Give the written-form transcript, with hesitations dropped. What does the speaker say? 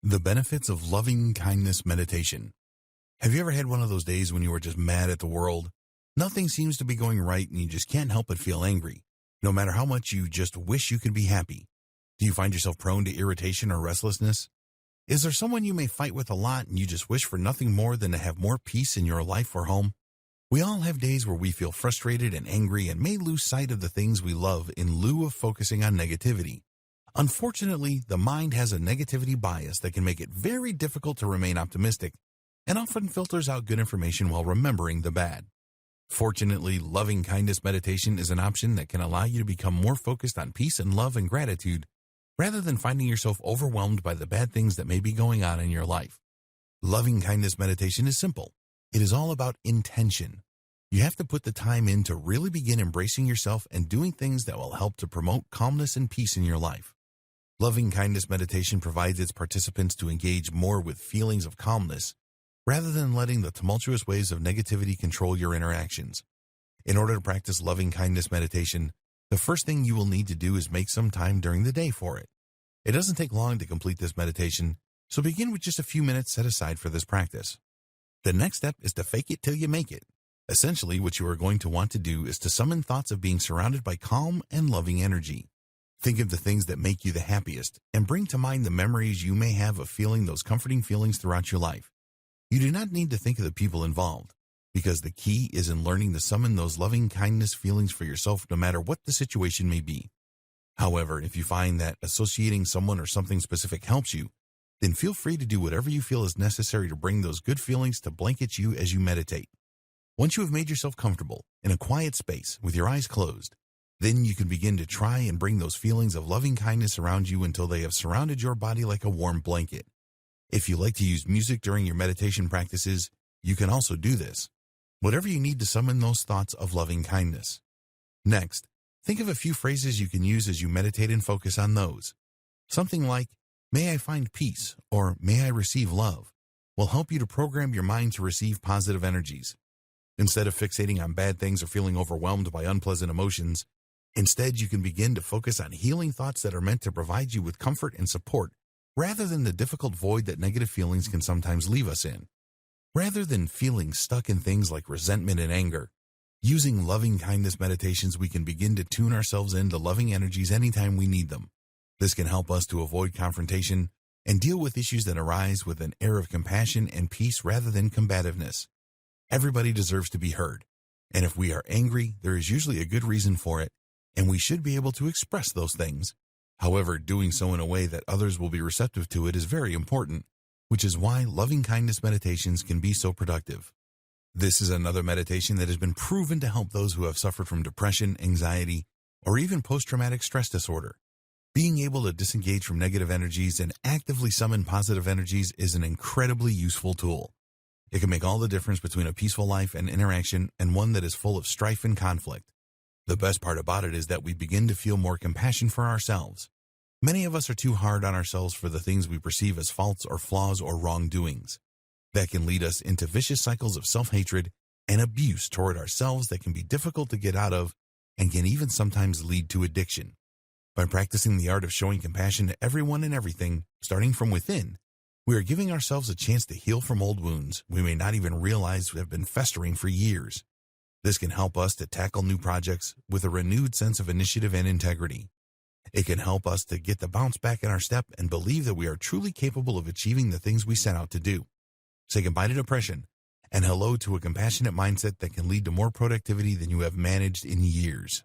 The benefits of loving kindness meditation. Have you ever had one of those days when you were just mad at the world? Nothing seems to be going right and you just can't help but feel angry, no matter how much you just wish you could be happy. Do you find yourself prone to irritation or restlessness? Is there someone you may fight with a lot and you just wish for nothing more than to have more peace in your life or home? We all have days where we feel frustrated and angry and may lose sight of the things we love in lieu of focusing on negativity. Unfortunately, the mind has a negativity bias that can make it very difficult to remain optimistic and often filters out good information while remembering the bad. Fortunately, loving kindness meditation is an option that can allow you to become more focused on peace and love and gratitude rather than finding yourself overwhelmed by the bad things that may be going on in your life. Loving kindness meditation is simple. It is all about intention. You have to put the time in to really begin embracing yourself and doing things that will help to promote calmness and peace in your life. Loving kindness meditation provides its participants to engage more with feelings of calmness rather than letting the tumultuous waves of negativity control your interactions. In order to practice loving kindness meditation, the first thing you will need to do is make some time during the day for it. It doesn't take long to complete this meditation, so begin with just a few minutes set aside for this practice. The next step is to fake it till you make it. Essentially, what you are going to want to do is to summon thoughts of being surrounded by calm and loving energy. Think of the things that make you the happiest and bring to mind the memories you may have of feeling those comforting feelings throughout your life. You do not need to think of the people involved, because the key is in learning to summon those loving kindness feelings for yourself no matter what the situation may be. However, if you find that associating someone or something specific helps you, then feel free to do whatever you feel is necessary to bring those good feelings to blanket you as you meditate. Once you have made yourself comfortable in a quiet space with your eyes closed, then you can begin to try and bring those feelings of loving kindness around you until they have surrounded your body like a warm blanket. If you like to use music during your meditation practices, you can also do this. Whatever you need to summon those thoughts of loving kindness. Next, think of a few phrases you can use as you meditate and focus on those. Something like, "May I find peace," or "May I receive love," will help you to program your mind to receive positive energies. Instead of fixating on bad things or feeling overwhelmed by unpleasant emotions, instead, you can begin to focus on healing thoughts that are meant to provide you with comfort and support rather than the difficult void that negative feelings can sometimes leave us in. Rather than feeling stuck in things like resentment and anger, using loving kindness meditations, we can begin to tune ourselves into loving energies anytime we need them. This can help us to avoid confrontation and deal with issues that arise with an air of compassion and peace rather than combativeness. Everybody deserves to be heard, and if we are angry, there is usually a good reason for it, and we should be able to express those things. However, doing so in a way that others will be receptive to it is very important, which is why loving kindness meditations can be so productive. This is another meditation that has been proven to help those who have suffered from depression, anxiety, or even post-traumatic stress disorder. Being able to disengage from negative energies and actively summon positive energies is an incredibly useful tool. It can make all the difference between a peaceful life and interaction and one that is full of strife and conflict. The best part about it is that we begin to feel more compassion for ourselves. Many of us are too hard on ourselves for the things we perceive as faults or flaws or wrongdoings. That can lead us into vicious cycles of self-hatred and abuse toward ourselves that can be difficult to get out of and can even sometimes lead to addiction. By practicing the art of showing compassion to everyone and everything, starting from within, we are giving ourselves a chance to heal from old wounds we may not even realize have been festering for years. This can help us to tackle new projects with a renewed sense of initiative and integrity. It can help us to get the bounce back in our step and believe that we are truly capable of achieving the things we set out to do. Say goodbye to depression and hello to a compassionate mindset that can lead to more productivity than you have managed in years.